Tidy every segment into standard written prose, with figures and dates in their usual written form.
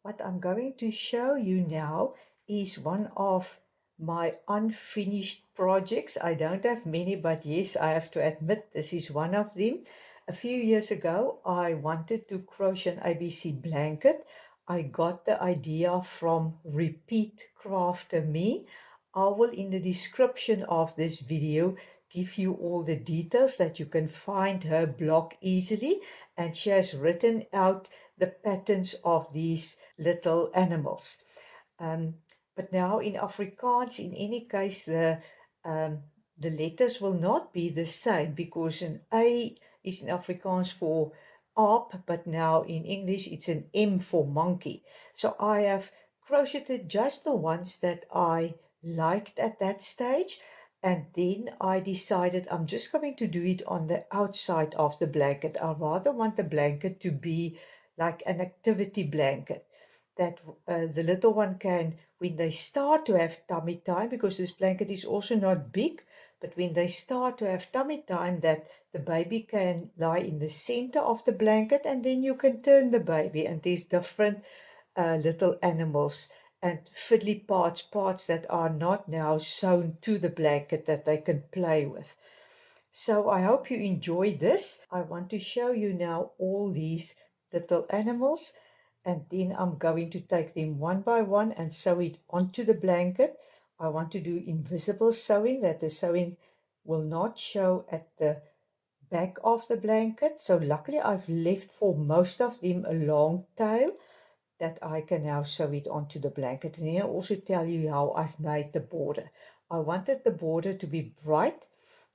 What I'm going to show you now is one of my unfinished projects. I don't have many, but yes, I have to admit this is one of them. A few years ago, I wanted to crochet an ABC blanket. I got the idea from Repeat Crafter Me. I will, in the description of this video, give you all the details that you can find her blog easily, and she has written out the patterns of these little animals. Um, but now in Afrikaans, in any case, um, the letters will not be the same because an A is in Afrikaans for aap, but now in English it's an M for monkey. So I have crocheted just the ones that I liked at that stage. And then I decided I'm just going to do it on the outside of the blanket. I rather want the blanket to be like an activity blanket that the little one can, when they start to have tummy time, because this blanket is also not big, but when they start to have tummy time, that the baby can lie in the center of the blanket, and then you can turn the baby, and there's different little animals and fiddly parts that are not now sewn to the blanket that they can play with. So I hope you enjoy this. I want to show you now all these little animals, and then I'm going to take them one by one and sew it onto the blanket. I want to do invisible sewing, that the sewing will not show at the back of the blanket. So luckily I've left for most of them a long tail that I can now sew it onto the blanket. And then I'll also tell you how I've made the border. I wanted the border to be bright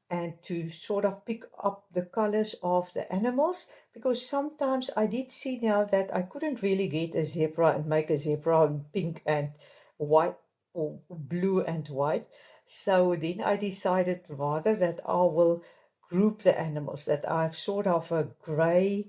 and to sort of pick up the colors of the animals, because sometimes I did see now that I couldn't really get a zebra and make a zebra in pink and white or blue and white. So then I decided rather that I will group the animals, that I have sort of a gray,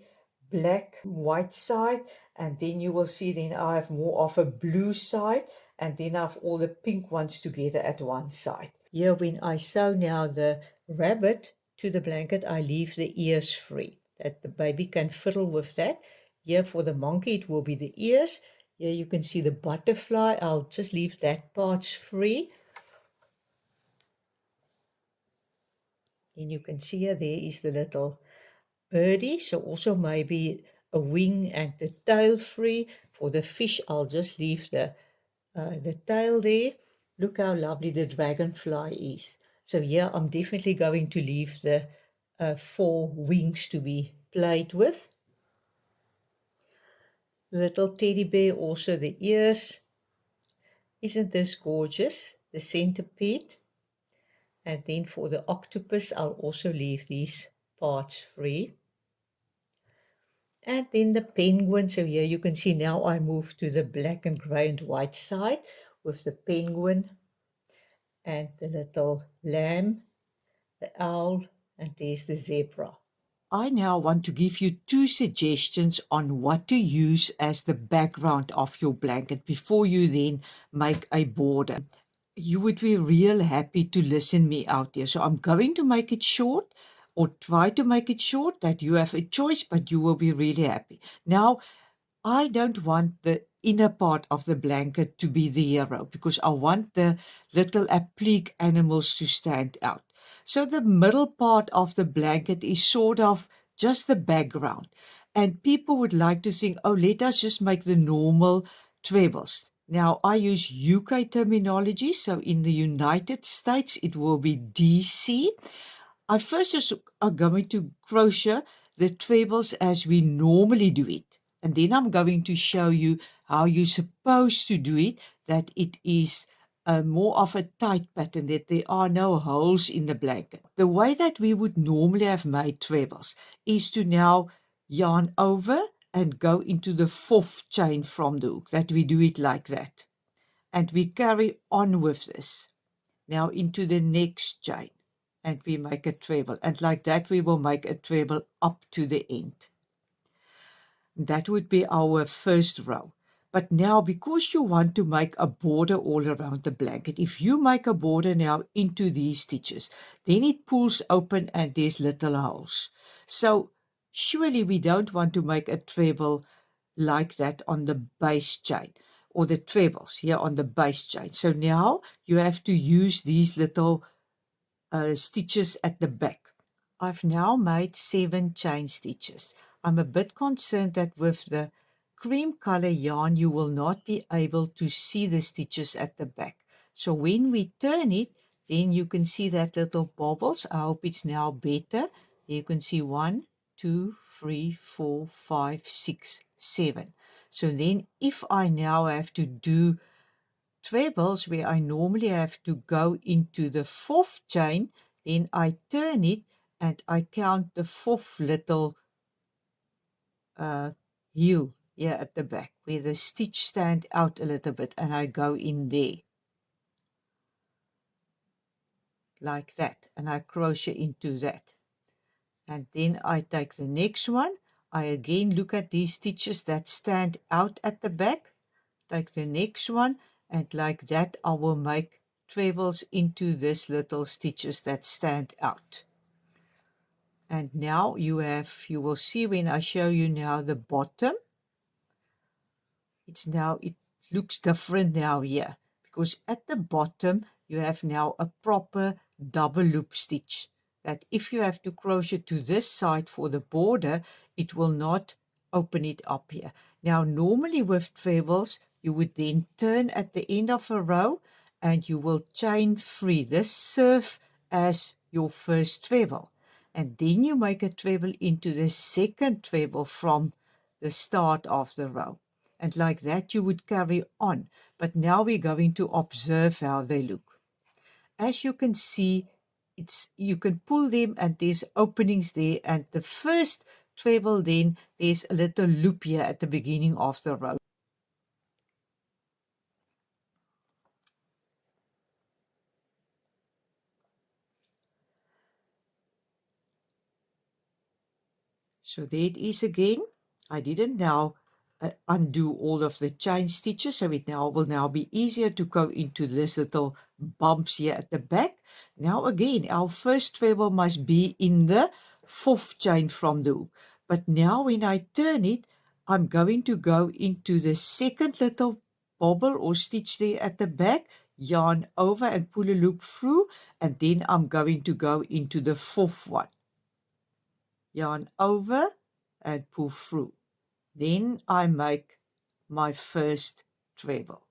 black, white side, and then you will see then I have more of a blue side, and then I have all the pink ones together at one side. Here when I sew now the rabbit to the blanket, I leave the ears free, that the baby can fiddle with that. Here for the monkey, it will be the ears. Here you can see the butterfly. I'll just leave that parts free. Then you can see here, there is the little birdie. So also maybe a wing and the tail free. For the fish, I'll just leave the tail there. Look how lovely the dragonfly is. So here I'm definitely going to leave the 4 wings to be played with. The little teddy bear, also the ears. Isn't this gorgeous? The centipede. And then for the octopus, I'll also leave these parts free. And then the penguin. So here you can see now I move to the black and gray and white side with the penguin and the little lamb, the owl, and there's the zebra. I now want to give you 2 suggestions on what to use as the background of your blanket before you then make a border. You would be real happy to listen me out here. So I'm going to make it short, or try to make it short, that you have a choice, but you will be really happy. Now, I don't want the inner part of the blanket to be the hero, because I want the little applique animals to stand out. So the middle part of the blanket is sort of just the background. And people would like to think, oh, let us just make the normal trebles. Now, I use UK terminology, so in the United States, it will be DC. I first just are going to crochet the trebles as we normally do it. And then I'm going to show you how you're supposed to do it, that it is more of a tight pattern, that there are no holes in the blanket. The way that we would normally have made trebles is to now yarn over and go into the 4th chain from the hook, that we do it like that. And we carry on with this. Now into the next chain, and we make a treble, and like that we will make a treble up to the end. That would be our first row. But now, because you want to make a border all around the blanket, if you make a border now into these stitches, then it pulls open and there's little holes. So surely we don't want to make a treble like that on the bass chain, or the trebles here on the bass chain. So now you have to use these little stitches at the back. I've now made 7 chain stitches. I'm a bit concerned that with the cream color yarn you will not be able to see the stitches at the back. So when we turn it, then you can see that little bobbles. I hope it's now better. You can see 1, 2, 3, 4, 5, 6, 7. So then if I now have to do trebles where I normally have to go into the 4th chain, then I turn it and I count the 4th little heel here at the back where the stitch stand out a little bit, and I go in there like that, and I crochet into that. And then I take the next one. I again look at these stitches that stand out at the back, take the next one, and like that I will make trebles into this little stitches that stand out. And now you will see when I show you now the bottom, it looks different now here, because at the bottom you have now a proper double loop stitch that if you have to crochet to this side for the border, it will not open it up here. Now normally with trebles you would then turn at the end of a row and you will chain 3. This serves as your first treble, and then you make a treble into the second treble from the start of the row. And like that you would carry on. But now we're going to observe how they look. As you can see, you can pull them and there's openings there, and the first treble, then there's a little loop here at the beginning of the row. So there it is again. I didn't now undo all of the chain stitches, so it will now be easier to go into this little bumps here at the back. Now again, our first treble must be in the 4th chain from the hook. But now when I turn it, I'm going to go into the second little bobble or stitch there at the back, yarn over and pull a loop through, and then I'm going to go into the 4th one. Yarn over and pull through. Then I make my first treble.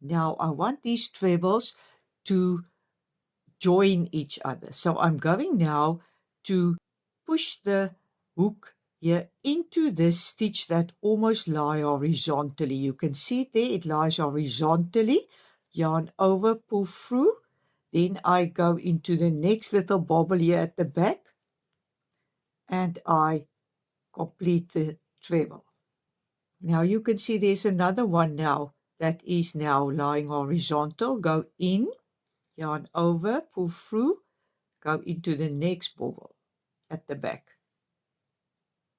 Now I want these trebles to join each other. So I'm going now to push the hook here into this stitch that almost lie horizontally. You can see it there, it lies horizontally. Yarn over, pull through. Then I go into the next little bobble here at the back and I complete the treble. Now you can see there's another one now that is now lying horizontal. Go in, yarn over, pull through, go into the next bobble at the back.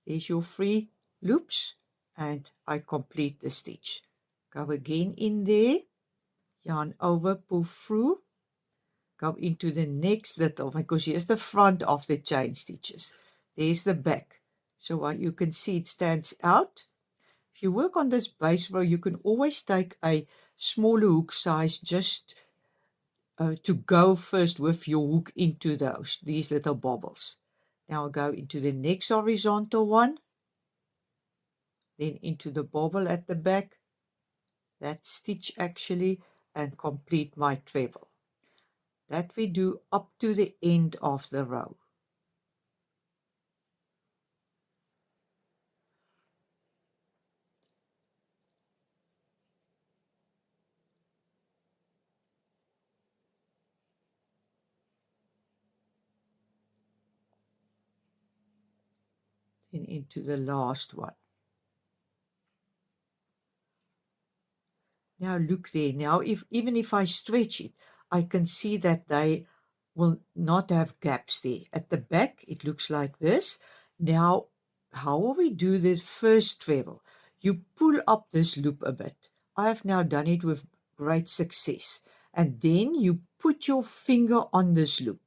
There's your 3 loops and I complete the stitch. Go again in there, yarn over, pull through, go into the next little, because here's the front of the chain stitches. There's the back. So you can see it stands out. If you work on this base row, you can always take a smaller hook size just to go first with your hook into these little bobbles. Now I'll go into the next horizontal one, then into the bobble at the back, that stitch actually, and complete my treble. That we do up to the end of the row. Then into the last one. Now look there. Now even if I stretch it, I can see that they will not have gaps there. At the back, it looks like this. Now, how will we do the first treble? You pull up this loop a bit. I have now done it with great success. And then you put your finger on this loop.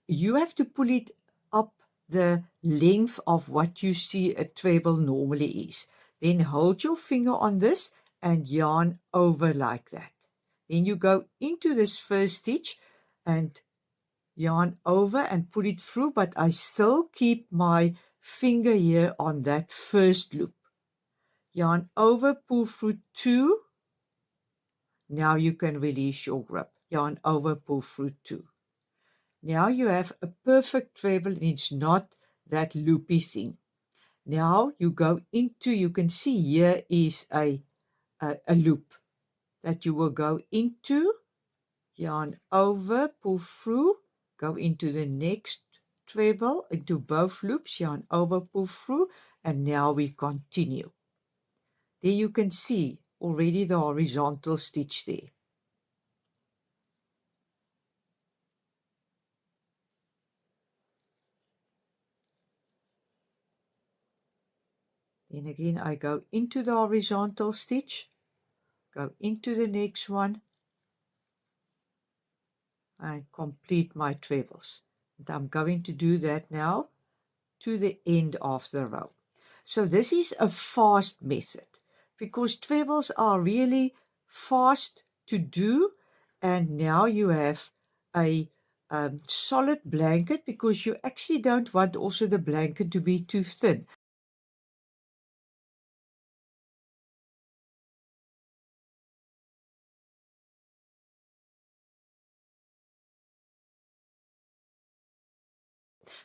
You have to pull it up the length of what you see a treble normally is. Then hold your finger on this and yarn over like that. Then you go into this first stitch and yarn over and put it through, but I still keep my finger here on that first loop. Yarn over, pull through 2. Now you can release your grip. Yarn over, pull through 2. Now you have a perfect treble and it's not that loopy thing. Now you go into, you can see here is a loop that you will go into, yarn over, pull through, go into the next treble, into both loops, yarn over, pull through, and now we continue. There you can see already the horizontal stitch there. Then again, I go into the horizontal stitch, go into the next one, and complete my trebles. And I'm going to do that now to the end of the row. So this is a fast method because trebles are really fast to do, and now you have a solid blanket because you actually don't want also the blanket to be too thin.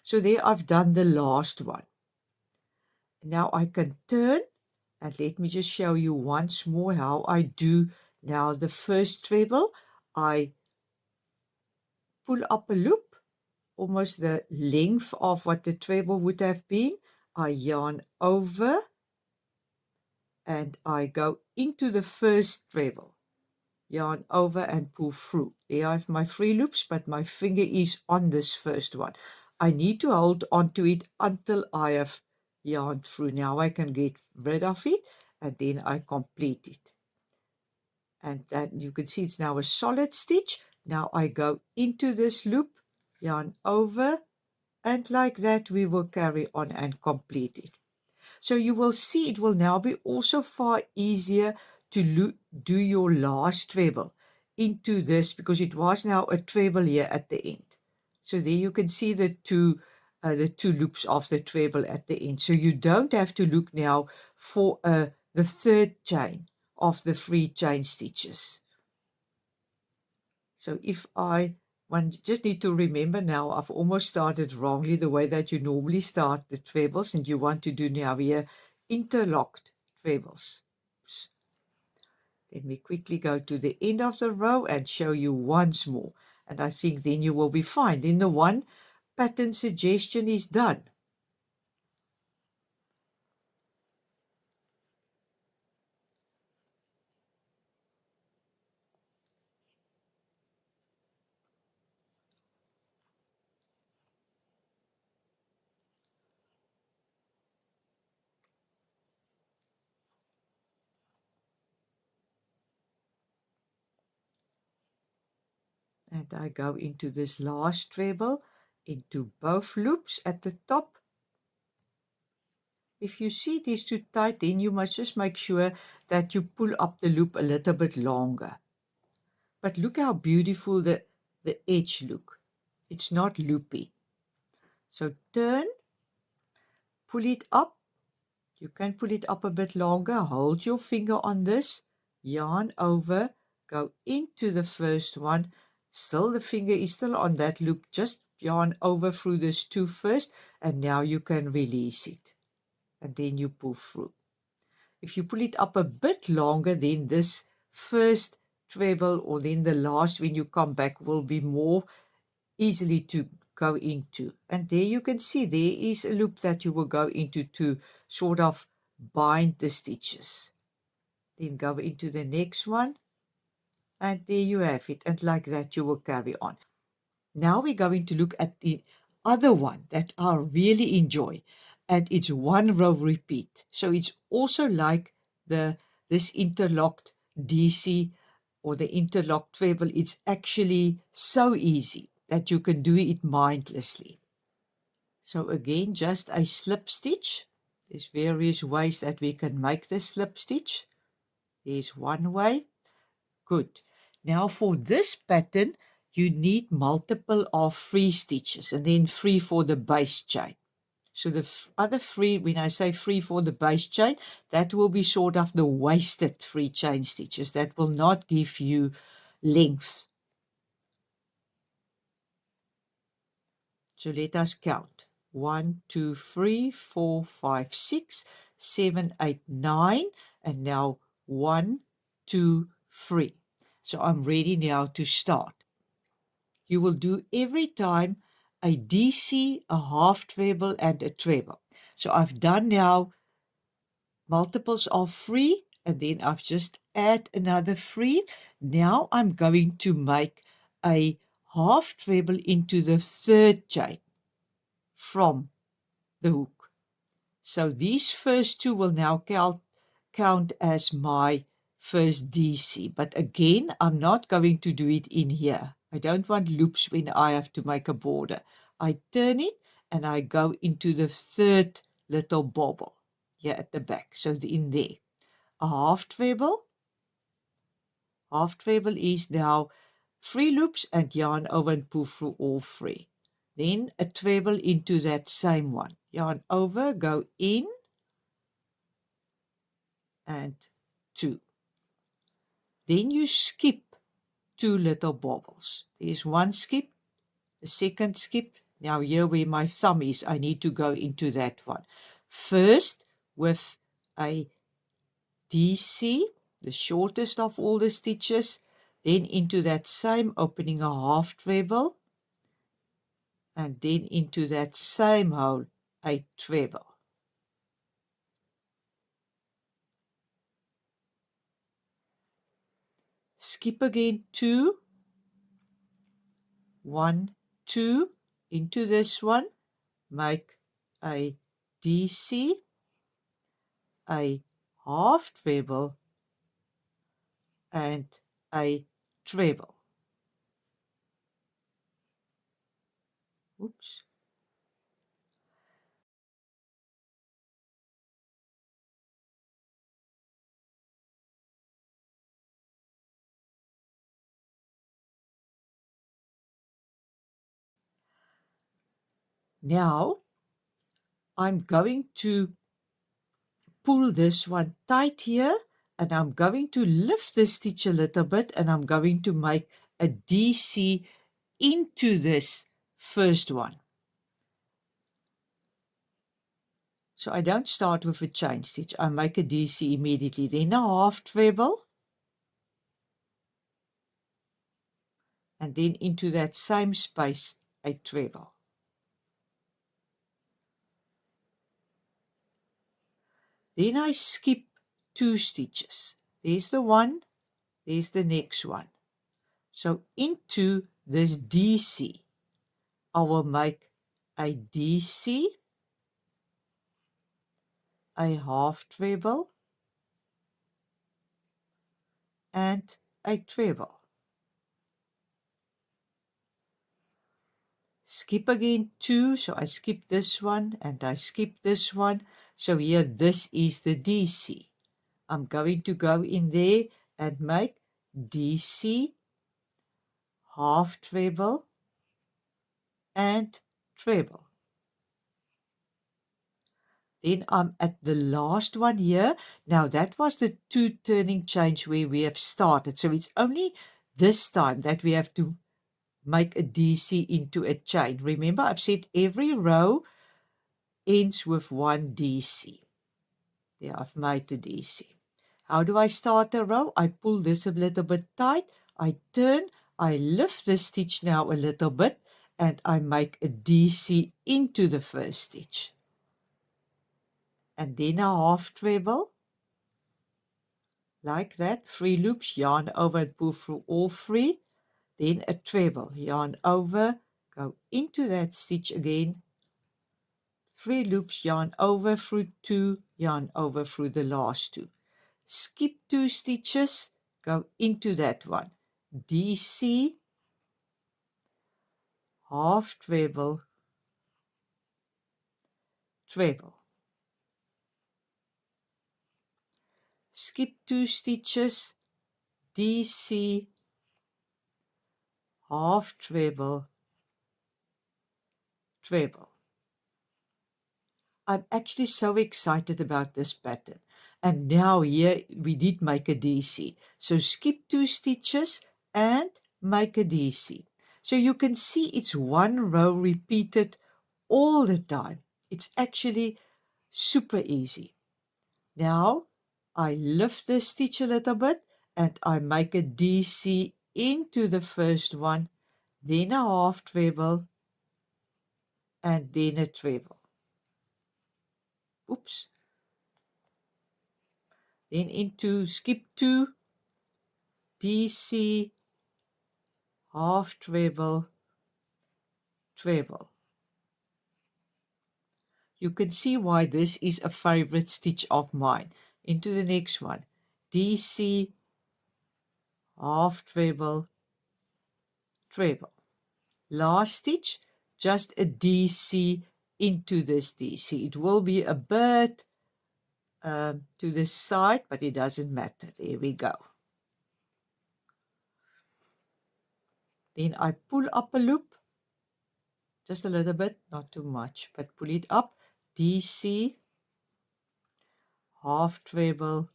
So there I've done the last one. Now I can turn, and let me just show you once more how I do now the first treble. I pull up a loop, almost the length of what the treble would have been. I yarn over and I go into the first treble. Yarn over and pull through. There I have my 3 loops, but my finger is on this first one. I need to hold onto it until I have yarned through. Now I can get rid of it and then I complete it. And that you can see it's now a solid stitch. Now I go into this loop, yarn over, and like that we will carry on and complete it. So you will see it will now be also far easier to do your last treble into this because it was now a treble here at the end. So there you can see the two loops of the treble at the end. So you don't have to look now for the third chain of the 3 chain stitches. So if one just need to remember now, I've almost started wrongly the way that you normally start the trebles, and you want to do now here interlocked trebles. Oops. Let me quickly go to the end of the row and show you once more. And I think then you will be fine. Then the one pattern suggestion is done. And I go into this last treble, into both loops at the top. If you see it is too tight, then you must just make sure that you pull up the loop a little bit longer. But look how beautiful the edge look. It's not loopy. So turn, pull it up. You can pull it up a bit longer. Hold your finger on this, yarn over, go into the first one. Still the finger is still on that loop. Just yarn over through this 2 first, and now you can release it. And then you pull through. If you pull it up a bit longer, then this first treble or then the last when you come back will be more easily to go into. And there you can see there is a loop that you will go into to sort of bind the stitches. Then go into the next one, and there you have it, and like that you will carry on. Now we're going to look at the other one that I really enjoy, and it's 1 row repeat. So it's also like this interlocked DC or the interlocked treble. It's actually so easy that you can do it mindlessly. So again, just a slip stitch. There's various ways that we can make the slip stitch. There's one way. Good. Now for this pattern, you need multiple of 3 stitches and then 3 for the base chain. So the other 3, when I say 3 for the base chain, that will be sort of the wasted 3 chain stitches. That will not give you length. So let us count. 1, 2, 3, 4, 5, 6, 7, 8, 9, and now 1, 2, 3. So I'm ready now to start. You will do every time a DC, a half treble, and a treble. So I've done now multiples of 3, and then I've just add another 3. Now I'm going to make a half treble into the third chain from the hook. So these first 2 will now count as my first DC. But again, I'm not going to do it in here. I don't want loops when I have to make a border. I turn it and I go into the third little bobble here at the back. So in there. A half treble. Half treble is now 3 loops and yarn over and pull through all 3. Then a treble into that same one. Yarn over, go in, and 2. Then you skip 2 little bobbles. There's one skip, a second skip. Now here where my thumb is, I need to go into that one. First with a DC, the shortest of all the stitches, then into that same opening a half treble, and then into that same hole a treble. Skip again 2, 1, 2, into this one, make a DC, a half treble, and a treble. Oops. Now I'm going to pull this one tight here, and I'm going to lift the stitch a little bit, and I'm going to make a DC into this first one. So I don't start with a chain stitch, I make a DC immediately, then a half treble, and then into that same space a treble. Then I skip 2 stitches. There's the one, there's the next one. So into this DC, I will make a DC, a half treble, and a treble. Skip again 2, so I skip this one and I skip this one. So here, this is the DC. I'm going to go in there and make DC, half treble, and treble. Then I'm at the last one here. Now that was the 2 turning chains where we have started. So it's only this time that we have to make a DC into a chain. Remember, I've said every row ends with 1 DC. There, I've made the DC. How do I start a row? I pull this a little bit tight. I turn, I lift the stitch now a little bit, and I make a DC into the first stitch. And then a half treble, like that, 3 loops, yarn over and pull through all 3, then a treble, yarn over, go into that stitch again, 3 loops, yarn over through 2, yarn over through the last 2. Skip 2 stitches, go into that one, DC, half treble, treble. Skip 2 stitches, DC, half treble, treble. I'm actually so excited about this pattern. And now here we did make a DC. So skip 2 stitches and make a DC. So you can see it's one row repeated all the time. It's actually super easy. Now I lift the stitch a little bit and I make a DC into the first one, then a half treble, and then a treble. Oops. Then into skip 2, DC, half treble, treble. You can see why this is a favorite stitch of mine. Into the next one, DC, half treble, treble. Last stitch, just a DC into this DC. It will be a bit to the side, but it doesn't matter. There we go. Then I pull up a loop, just a little bit, not too much, but pull it up, DC, half treble,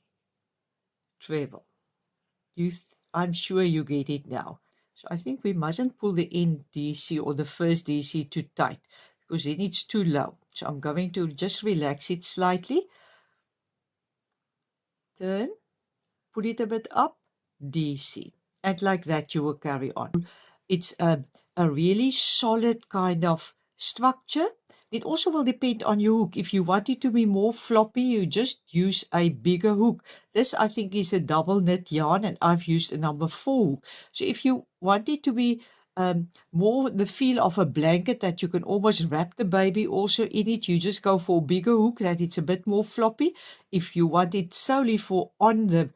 treble. I'm sure you get it now. So I think we mustn't pull the end DC or the first DC too tight because then it's too low. So I'm going to just relax it slightly. Turn, put it a bit up, DC. And like that you will carry on. It's a really solid kind of structure. It also will depend on your hook. If you want it to be more floppy, you just use a bigger hook. This, I think, is a double knit yarn, and I've used a number 4 hook. So if you want it to be more the feel of a blanket that you can almost wrap the baby also in it, you just go for a bigger hook that it's a bit more floppy. If you want it solely for on the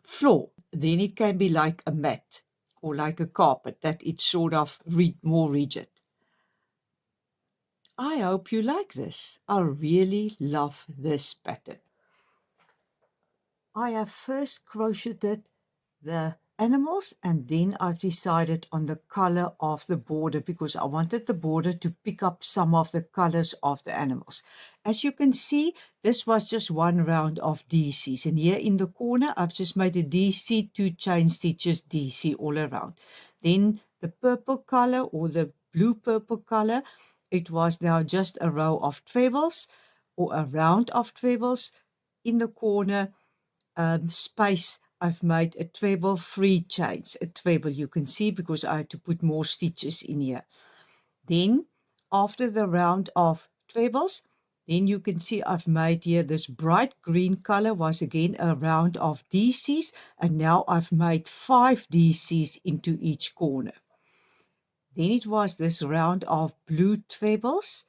floor, then it can be like a mat or like a carpet, that it's sort of more rigid. I hope you like this. I really love this pattern. I have first crocheted the animals and then I've decided on the color of the border because I wanted the border to pick up some of the colors of the animals. As you can see, this was just one round of DCs, and here in the corner I've just made a DC, 2 chain stitches DC all around. Then the purple color or the blue purple color, it was now just a row of trebles or a round of trebles. In the corner space, I've made a treble 3 chains, a treble you can see because I had to put more stitches in here. Then after the round of trebles, then you can see I've made here this bright green color was again a round of DCs, and now I've made 5 DCs into each corner. Then it was this round of blue trebles,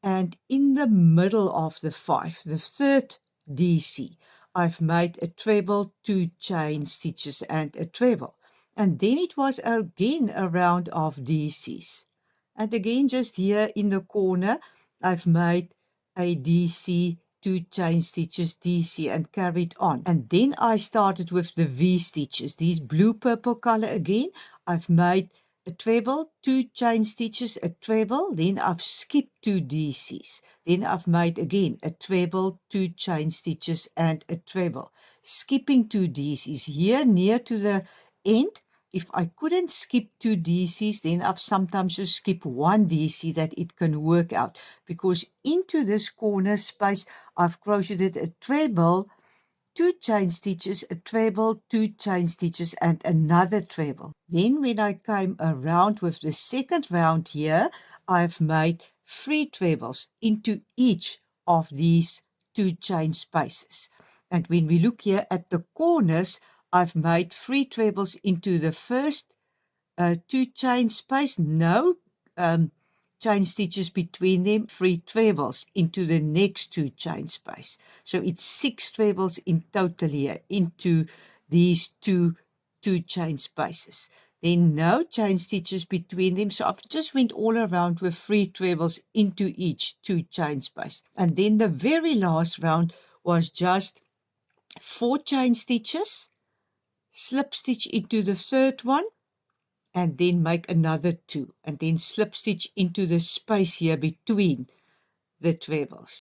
and in the middle of the 5, the third DC, I've made a treble 2 chain stitches and a treble. And then it was again a round of DCs. And again, just here in the corner, I've made a DC, 2 chain stitches, DC, and carried on. And then I started with the V stitches, these blue purple color again. I've made a treble, 2 chain stitches, a treble, then I've skipped 2 DCs. Then I've made again a treble, 2 chain stitches, and a treble. Skipping 2 DCs here near to the end. If I couldn't skip 2 DCs, then I've sometimes just skip 1 DC that it can work out. Because into this corner space, I've crocheted a treble, 2 chain stitches, a treble, 2 chain stitches, and another treble. Then when I came around with the second round here, I've made 3 trebles into each of these 2 chain spaces. And when we look here at the corners, I've made 3 trebles into the first 2 chain space, no chain stitches between them, 3 trebles into the next 2 chain space. So it's 6 trebles in total here into these two chain spaces. then no chain stitches between them. So I've just went all around with 3 trebles into each 2 chain space. And then the very last round was just 4 chain stitches, slip stitch into the third one, and then make another 2, and then slip stitch into the space here between the trebles.